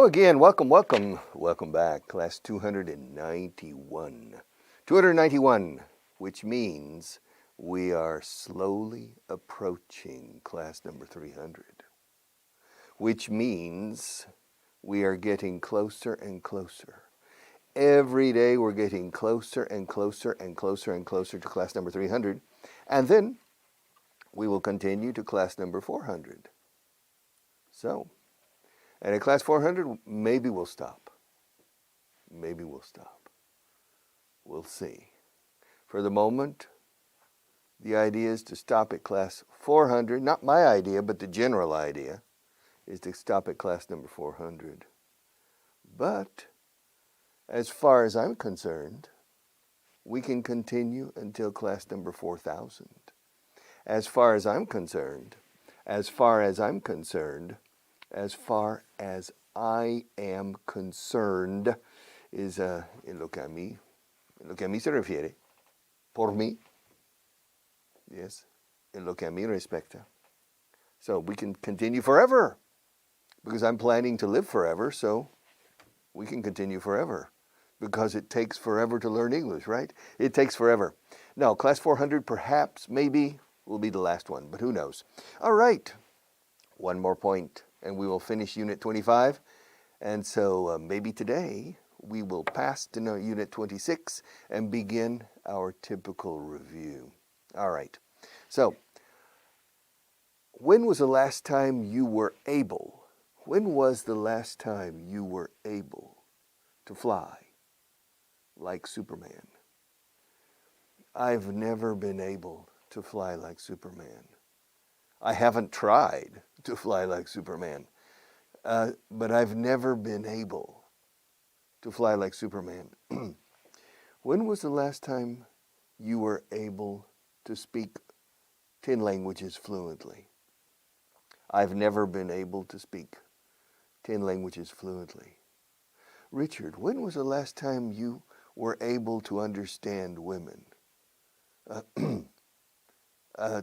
again, welcome back, class 291. 291, which means we are slowly approaching class number 300, which means we are getting closer and closer. Every day we're getting closer and closer and closer and closer to class number 300, and then we will continue to class number 400. So, and at class 400, maybe we'll stop. Maybe we'll stop. We'll see. For the moment, the idea is to stop at class 400. Not my idea, but the general idea is to stop at class number 400. But as far as I'm concerned, we can continue until class number 4,000. As far as I'm concerned, as far as I am concerned, is en lo que a mí se refiere, por mí, yes, en lo que a mí respecta. So we can continue forever, because I'm planning to live forever, so we can continue forever, because it takes forever to learn English, right? It takes forever. Now, class 400 perhaps, maybe, will be the last one, but who knows? All right, one more point, and we will finish Unit 25. And so maybe today we will pass to Unit 26 and begin our typical review. All right, so when was the last time you were able to fly like Superman? I've never been able to fly like Superman. I haven't tried to fly like Superman, but I've never been able to fly like Superman. When was the last time you were able to speak 10 languages fluently? I've never been able to speak 10 languages fluently. Richard, when was the last time you were able to understand women?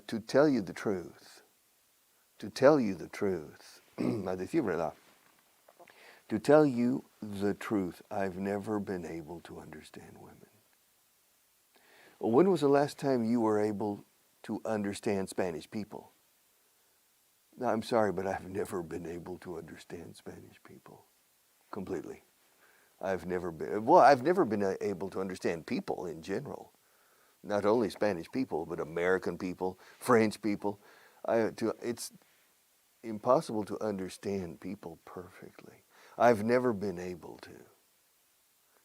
To tell you the truth, a decir verdad, to tell you the truth, I've never been able to understand women. When was the last time you were able to understand Spanish people? No, I'm sorry, but I've never been able to understand Spanish people completely. I've never been able to understand people in general. Not only Spanish people, but American people, French people. It's impossible to understand people perfectly. I've never been able to.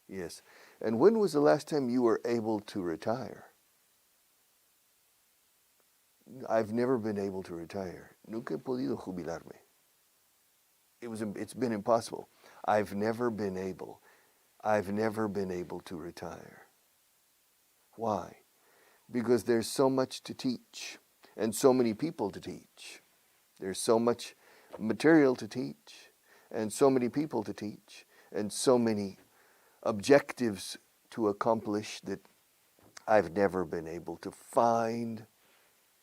Yes. And when was the last time you were able to retire? I've never been able to retire. Nunca he podido jubilarme. It's been impossible. I've never been able to retire. Why? Because there's so much to teach and so many people to teach. There's so much material to teach and so many people to teach and so many objectives to accomplish that I've never been able to find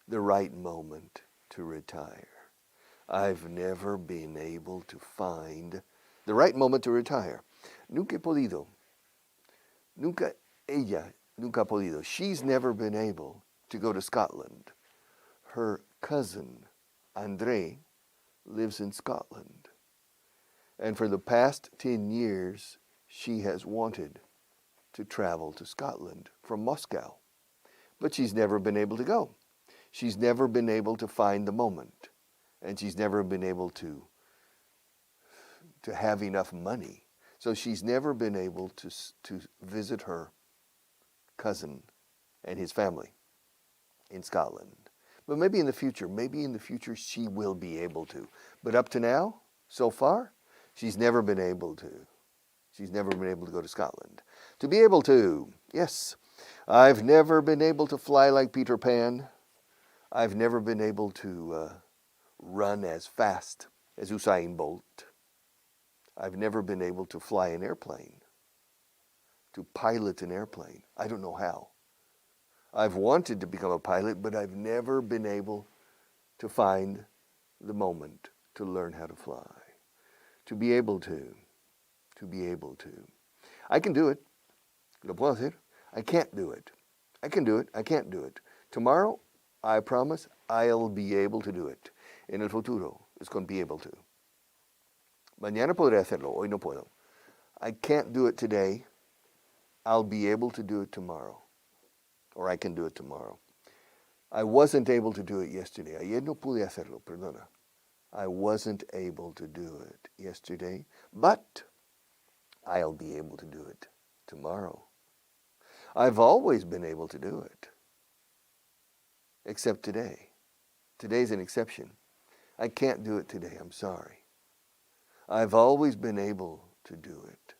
the right moment to retire. I've never been able to find the right moment to retire. Nunca he podido. Ella nunca ha podido. She's never been able to go to Scotland. Her cousin, Andre, lives in Scotland. And for the past 10 years, she has wanted to travel to Scotland from Moscow. But she's never been able to go. She's never been able to find the moment. And she's never been able to have enough money. So she's never been able to visit her cousin and his family in Scotland. But maybe in the future she will be able to. But up to now, so far, she's never been able to. She's never been able to go to Scotland. To be able to, yes. I've never been able to fly like Peter Pan. I've never been able to run as fast as Usain Bolt. I've never been able to fly an airplane, to pilot an airplane. I don't know how. I've wanted to become a pilot, but I've never been able to find the moment to learn how to fly. To be able to, To be able to. I can do it. Lo puedo hacer. I can't do it. I can do it. I can't do it. Tomorrow, I promise I'll be able to do it. En el futuro, es con be able to. Mañana podré hacerlo. Hoy no puedo. I can't do it today. I'll be able to do it tomorrow. Or I can do it tomorrow. I wasn't able to do it yesterday. Ayer no pude hacerlo, perdona. I wasn't able to do it yesterday, but I'll be able to do it tomorrow. I've always been able to do it, except today. Today's an exception. I can't do it today, I'm sorry. I've always been able to do it.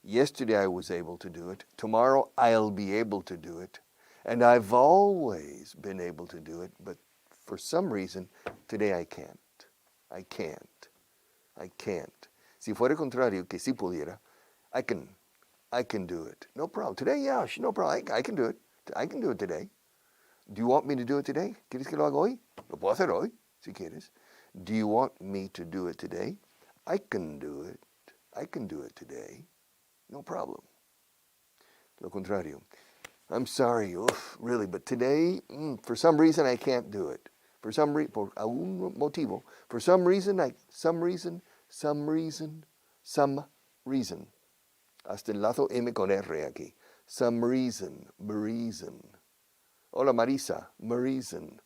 Yesterday I was able to do it. Tomorrow I'll be able to do it. And I've always been able to do it, but for some reason, today I can't. I can't. I can't. Si fuera contrario, que si pudiera, I can do it. No problem. Today, yeah, no problem. I can do it. I can do it today. Do you want me to do it today? ¿Quieres que lo haga hoy? Lo puedo hacer hoy, si quieres. Do you want me to do it today? I can do it. I can do it today. No problem. Lo contrario. I'm sorry, really, but today, for some reason, I can't do it. Por algún motivo. For some reason. Hasta enlazo M con R aquí. Some reason. Hola Marisa, reason.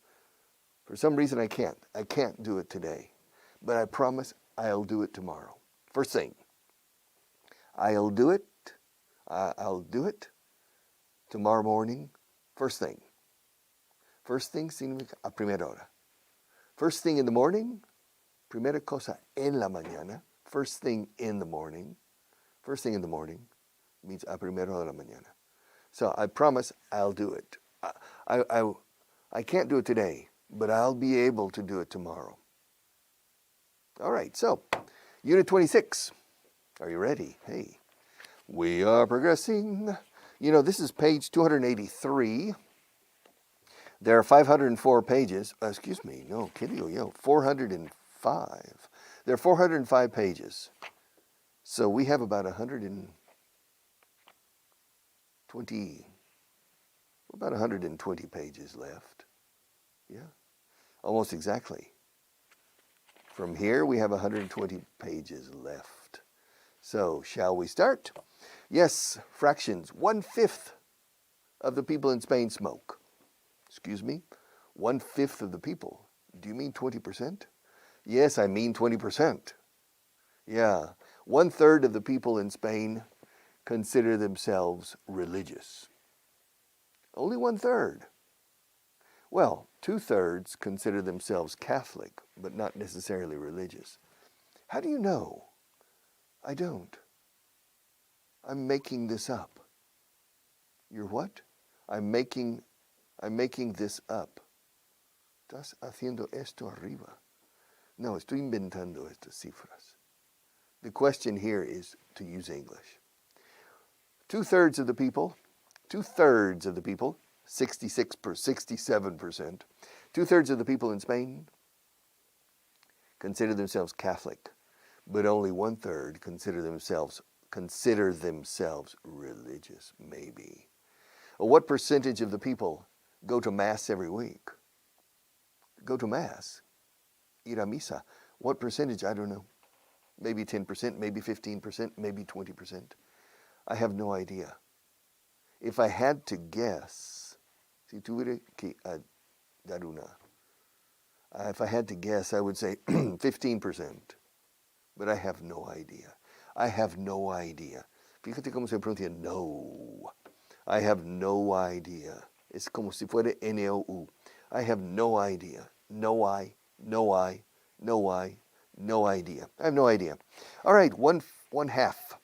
For some reason, I can't. I can't do it today. But I promise I'll do it tomorrow. First thing. I'll do it. I'll do it. Tomorrow morning, first thing. First thing significa a primera hora. First thing in the morning, primera cosa en la mañana. First thing in the morning. First thing in the morning means a primera hora de la mañana. So I promise I'll do it. I can't do it today, but I'll be able to do it tomorrow. All right, so Unit 26. Are you ready? Hey, we are progressing. You know, this is page 283. There are 504 pages. Excuse me, no, ¿qué digo yo? 405. There are 405 pages. So we have about 120 pages left. Yeah, almost exactly. From here, we have 120 pages left. So, shall we start? Yes, fractions. 1/5 of the people in Spain smoke. Excuse me? 1/5 of the people. Do you mean 20%? Yes, I mean 20%. Yeah. 1/3 of the people in Spain consider themselves religious. Only 1/3. Well, 2/3 consider themselves Catholic, but not necessarily religious. How do you know? I don't. I'm making this up. You're what? I'm making this up. ¿Estás haciendo esto arriba? No, estoy inventando estas cifras. The question here is to use English. 2/3 of the people, 67%, 2/3 of the people in Spain consider themselves Catholic, but only 1/3 consider themselves religious, maybe. Well, what percentage of the people go to Mass every week? Go to Mass? Ir a misa. What percentage? I don't know. Maybe 10%, maybe 15%, maybe 20%. I have no idea. If I had to guess, si tuviera que dar una, if I had to guess, I would say 15%. But I have no idea. I have no idea. Fíjate cómo se pronuncia no. I have no idea. Es como si fuera N-O-U. I have no idea. No idea. I have no idea. All right, one half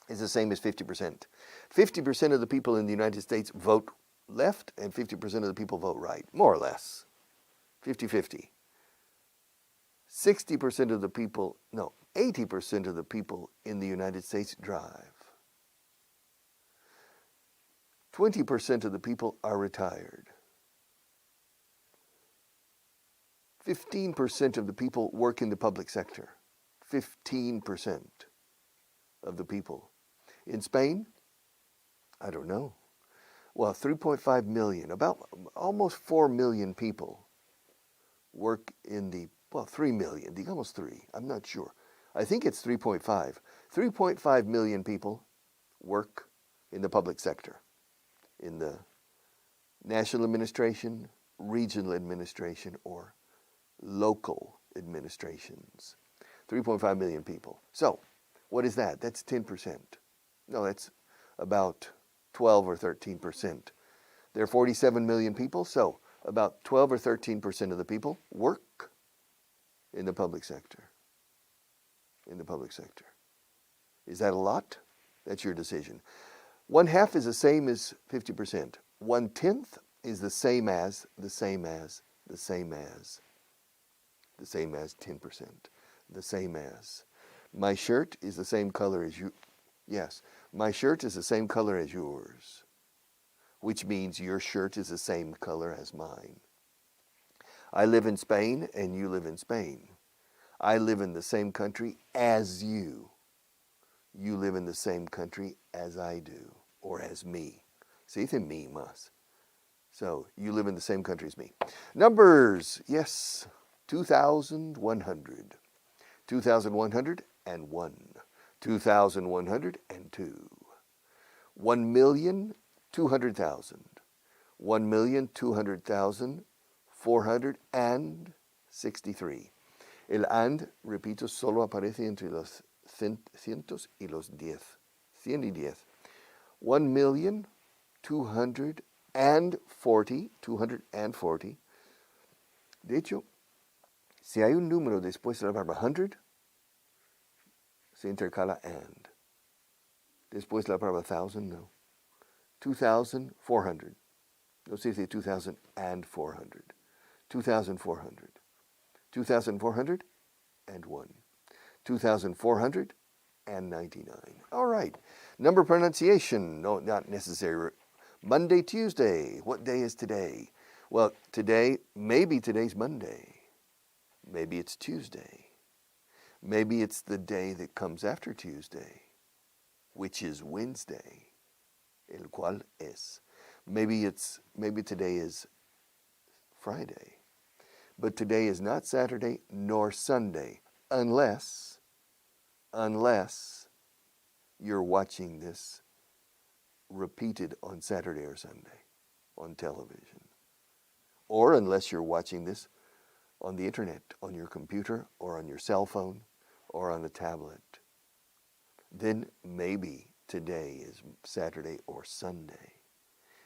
is the same as 50%. 50% of the people in the United States vote left, and 50% of the people vote right, more or less. 50-50. 60% of the people, no, 80% of the people in the United States drive. 20% of the people are retired. 15% of the people work in the public sector. 15%. of the people. In Spain, I don't know. Well, 3.5 million, about almost 4 million people work in the, 3 million, digamos 3, I'm not sure. I think it's 3.5. 3.5 million people work in the public sector, in the national administration, regional administration, or local administrations. 3.5 million people. So, what is that? That's 10%. No, that's about 12 or 13%. There are 47 million people, so about 12 or 13% of the people work in the public sector. In the public sector. Is that a lot? That's your decision. 1/2 is the same as 50%. 1/10 is the same as 10%. The same as. My shirt is the same color as you. Yes, my shirt is the same color as yours, which means your shirt is the same color as mine. I live in Spain and you live in Spain. I live in the same country as you. You live in the same country as I do, or as me. Se dice mí más. So, you live in the same country as me. Numbers, yes, 2,100. 2,101. 2,102. 1,200,000. 1,200,463. El and, repito, solo aparece entre los cientos y los 10. 100 y 10. 1,240,240. De hecho, si hay un número después de la palabra 100, se intercala and. Después de la palabra 1,000, no. 2,400. No se dice 2,400. 2,400. 2,401. 2,499. All right. Number pronunciation. No, not necessary. Monday, Tuesday. What day is today? Well, today, maybe today's Monday. Maybe it's Tuesday. Maybe it's the day that comes after Tuesday, which is Wednesday, el cual es. Maybe today is Friday. But today is not Saturday nor Sunday, unless you're watching this repeated on Saturday or Sunday on television. Or unless you're watching this on the internet, on your computer, or on your cell phone, or on a tablet. Then maybe today is Saturday or Sunday.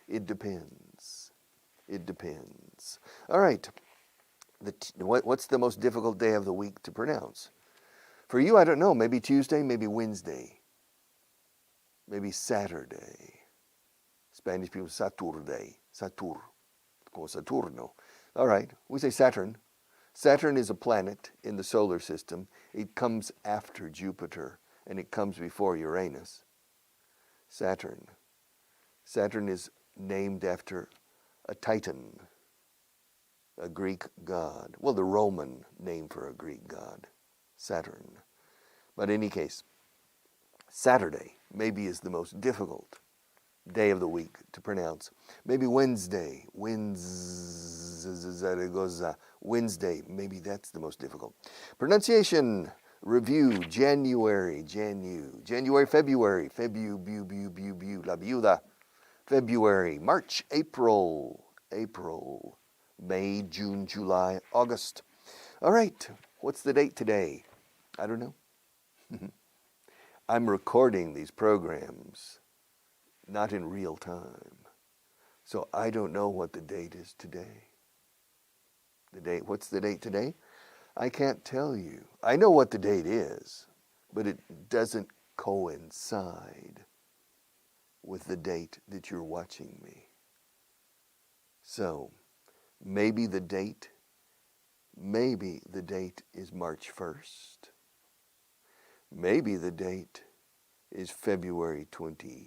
It depends. It depends. All right. What's the most difficult day of the week to pronounce? For you, I don't know. Maybe Tuesday, maybe Wednesday, maybe Saturday. Spanish people, Saturday, Satur, como Saturno. All right, we say Saturn. Saturn is a planet in the solar system. It comes after Jupiter, and it comes before Uranus. Saturn. Saturn is named after a Titan, a Greek god. Well, the Roman name for a Greek god, Saturn. But in any case, Saturday maybe is the most difficult day of the week to pronounce. Maybe Wednesday, Wednesday, maybe that's the most difficult. Pronunciation, review, January, February, la viuda, February, March, April, May, June, July, August. All right, what's the date today? I don't know. I'm recording these programs not in real time, so I don't know what the date is today. What's the date today? I can't tell you. I know what the date is, but it doesn't coincide with the date that you're watching me. So, maybe the date is March 1st. Maybe the date is February 28th.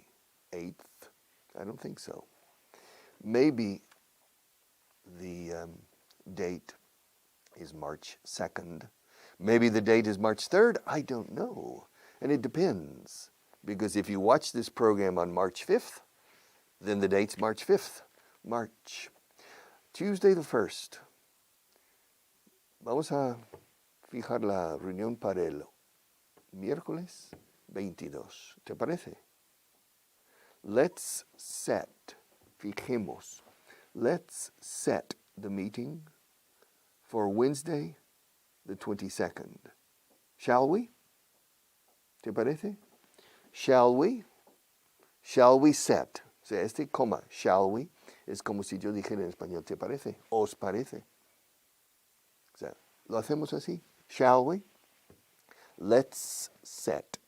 I don't think so. Maybe the date is March 2nd. Maybe the date is March 3rd. I don't know. And it depends. Because if you watch this program on March 5th, then the date's March 5th. March. Tuesday the 1st. Vamos a fijar la reunión para el miércoles 22. ¿Te parece? Let's set, fijemos, let's set the meeting for Wednesday the 22nd. Shall we? ¿Te parece? Shall we? Shall we set? O sea, este coma, shall we, es como si yo dijera en español, ¿te parece? ¿Os parece? O sea, lo hacemos así. Shall we? Let's set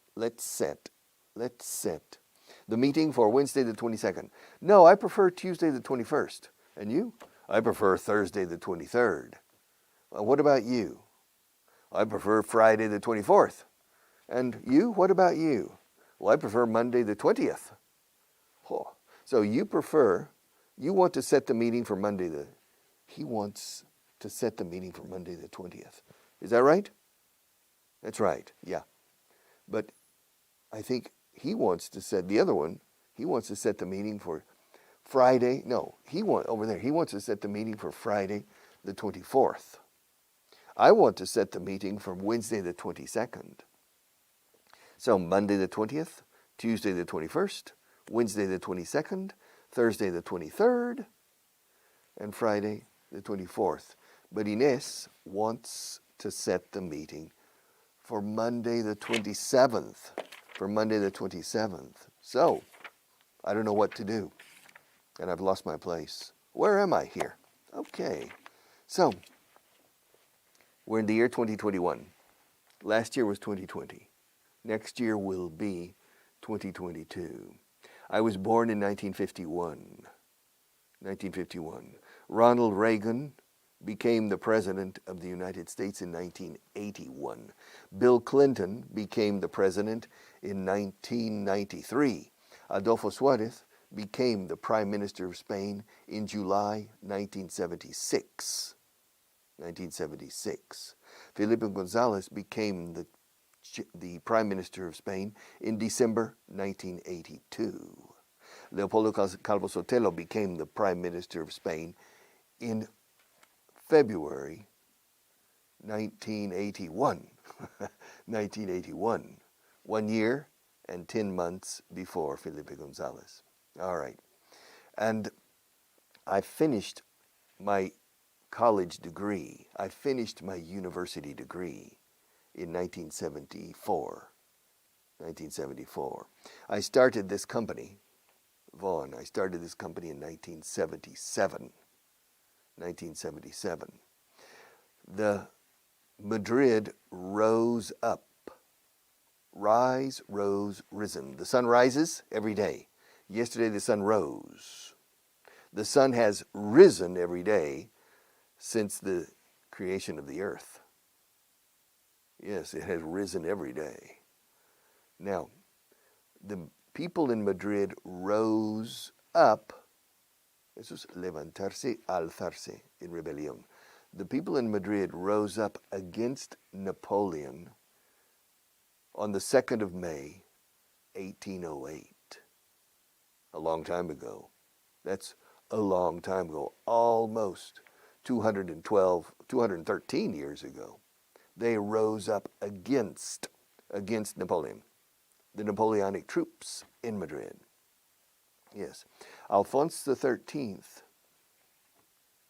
the meeting for Wednesday the 22nd. No, I prefer Tuesday the 21st. And you? I prefer Thursday the 23rd. What about you? I prefer Friday the 24th. And you? What about you? Well, I prefer Monday the 20th. Oh. So you want to set the meeting for he wants to set the meeting for Monday the 20th. Is that right? That's right, yeah. But I think he wants to set the meeting for Friday. No, he wants to set the meeting for Friday the 24th. I want to set the meeting for Wednesday the 22nd. So Monday the 20th, Tuesday the 21st, Wednesday the 22nd, Thursday the 23rd, and Friday the 24th. But Ines wants to set the meeting for Monday the 27th. So, I don't know what to do. And I've lost my place. Where am I here? Okay. So, we're in the year 2021. Last year was 2020. Next year will be 2022. I was born in 1951. Ronald Reagan became the President of the United States in 1981. Bill Clinton became the President in 1993. Adolfo Suárez became the Prime Minister of Spain in July 1976. Felipe González became the Prime Minister of Spain in December 1982. Leopoldo Calvo Sotelo became the Prime Minister of Spain in February 1981. 1981. 1 year and 10 months before Felipe González. All right. And I finished my college degree. I finished my university degree in 1974. I started this company, Vaughn. I started this company in 1977. The Madrid rose up. Rise, rose, risen. The sun rises every day. Yesterday the sun rose. The sun has risen every day since the creation of the earth. Yes, it has risen every day. Now, the people in Madrid rose up. Eso es levantarse, alzarse in rebelión. The people in Madrid rose up against Napoleon on the 2nd of May, 1808. A long time ago. That's a long time ago. Almost 213 years ago. They rose up against Napoleon, the Napoleonic troops in Madrid. Yes. Alphonse XIII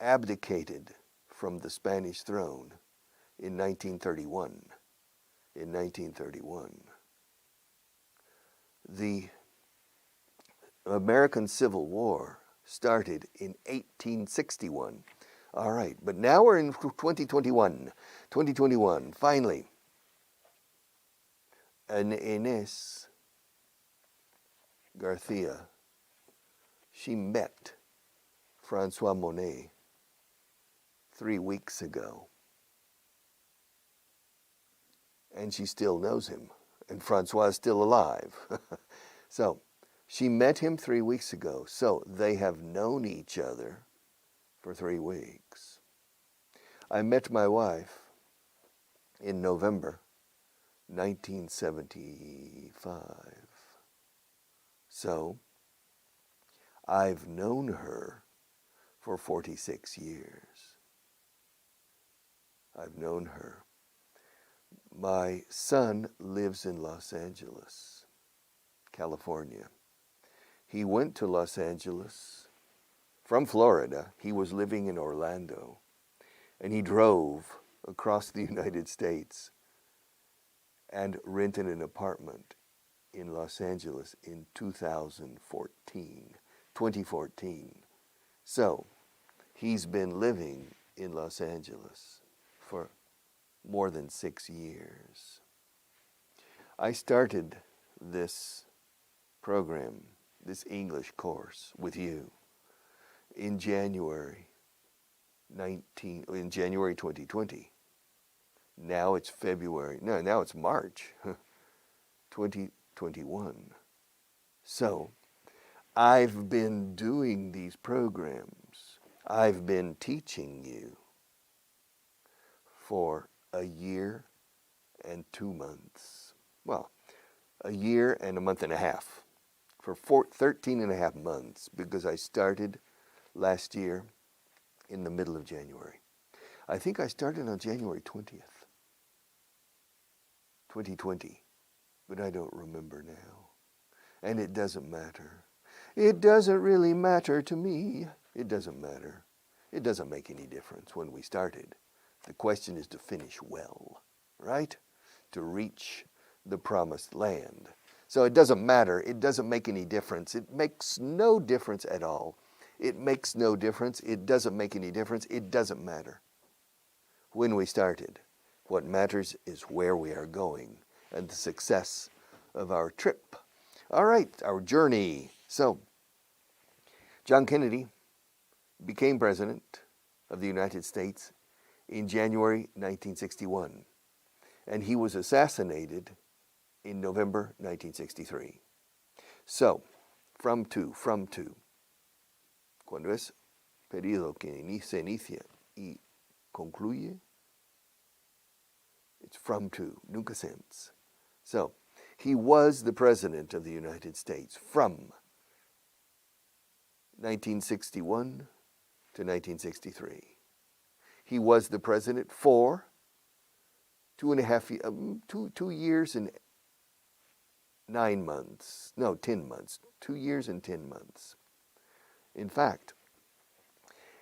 abdicated from the Spanish throne in 1931. The American Civil War started in 1861. All right, but now we're in 2021. 2021, finally. And Inés Garcia, she met Francois Monet 3 weeks ago. And she still knows him. And Francois is still alive. So, she met him 3 weeks ago. So, they have known each other for 3 weeks. I met my wife in November 1975. So I've known her for 46 years. I've known her. My son lives in Los Angeles, California. He went to Los Angeles from Florida. He was living in Orlando, and he drove across the United States and rented an apartment in Los Angeles in 2014. So he's been living in Los Angeles for more than 6 years. I started this program, this English course with you in January 2020. Now it's now it's March 2021. So I've been doing these programs. I've been teaching you for a year and 2 months. Well, a year and a month and a half. For 13 and a half months, because I started last year in the middle of January. I think I started on January 20th, 2020, but I don't remember now. And it doesn't matter. It doesn't really matter to me. It doesn't matter. It doesn't make any difference when we started. The question is to finish well, right? To reach the promised land. So it doesn't matter. It doesn't make any difference. It makes no difference at all. It makes no difference. It doesn't make any difference. It doesn't matter when we started. What matters is where we are going and the success of our trip. All right, our journey. So, John Kennedy became president of the United States in January 1961, and he was assassinated in November 1963. So, from to. Cuando es periodo que se inicia y concluye, it's from to, nunca since. So, he was the President of the United States from 1961 to 1963. He was the President for 2 years and 9 months. No, 10 months. 2 years and 10 months. In fact,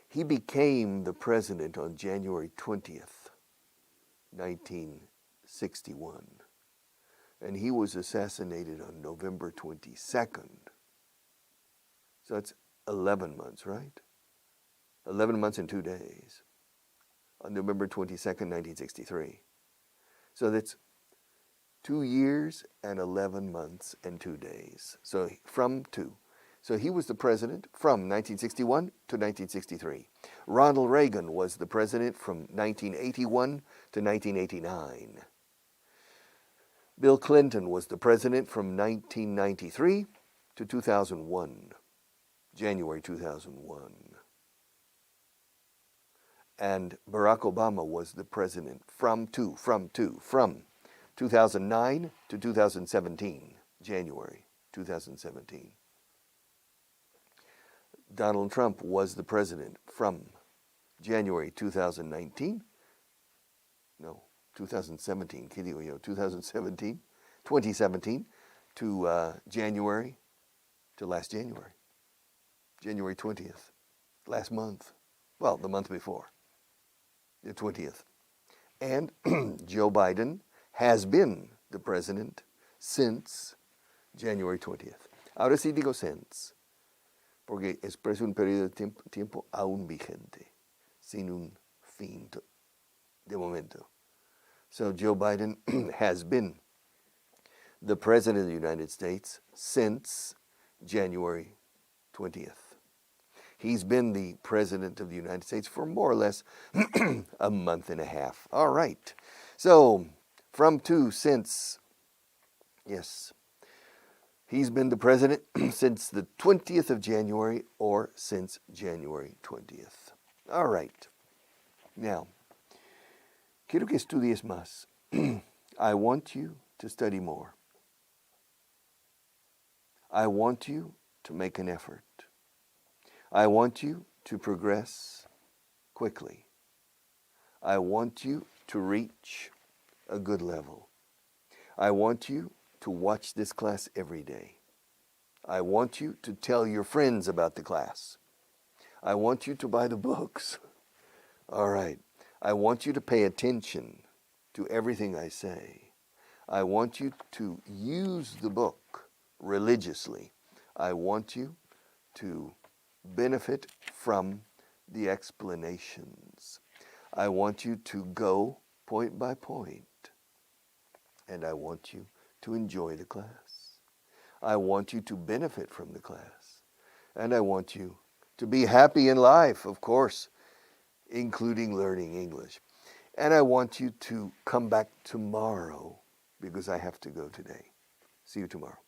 he became the President on January 20th, 1961. And he was assassinated on November 22nd. So it's 11 months, right? 11 months and 2 days. On November 22nd, 1963. So that's 2 years and 11 months and 2 days. So from to. So he was the president from 1961 to 1963. Ronald Reagan was the president from 1981 to 1989. Bill Clinton was the president from 1993 to 2001, January 2001. And Barack Obama was the president from 2009 to 2017, January 2017. Donald Trump was the president from January 2017 to last January, January 20th, last month, well, the month before, the 20th. And Joe Biden has been the president since January 20th. Ahora sí digo since, porque expreso un periodo de tiempo aún vigente, sin un fin de momento. So Joe Biden has been the President of the United States since January 20th. He's been the President of the United States for more or less a month and a half. All right. So from to, since, yes. He's been the President since the 20th of January or since January 20th. All right. Now, quiero que estudies más. I want you to study more. I want you to make an effort. I want you to progress quickly. I want you to reach a good level. I want you to watch this class every day. I want you to tell your friends about the class. I want you to buy the books. All right. I want you to pay attention to everything I say. I want you to use the book religiously. I want you to benefit from the explanations. I want you to go point by point. And I want you to enjoy the class. I want you to benefit from the class. And I want you to be happy in life, of course, including learning English. And I want you to come back tomorrow because I have to go today. See you tomorrow.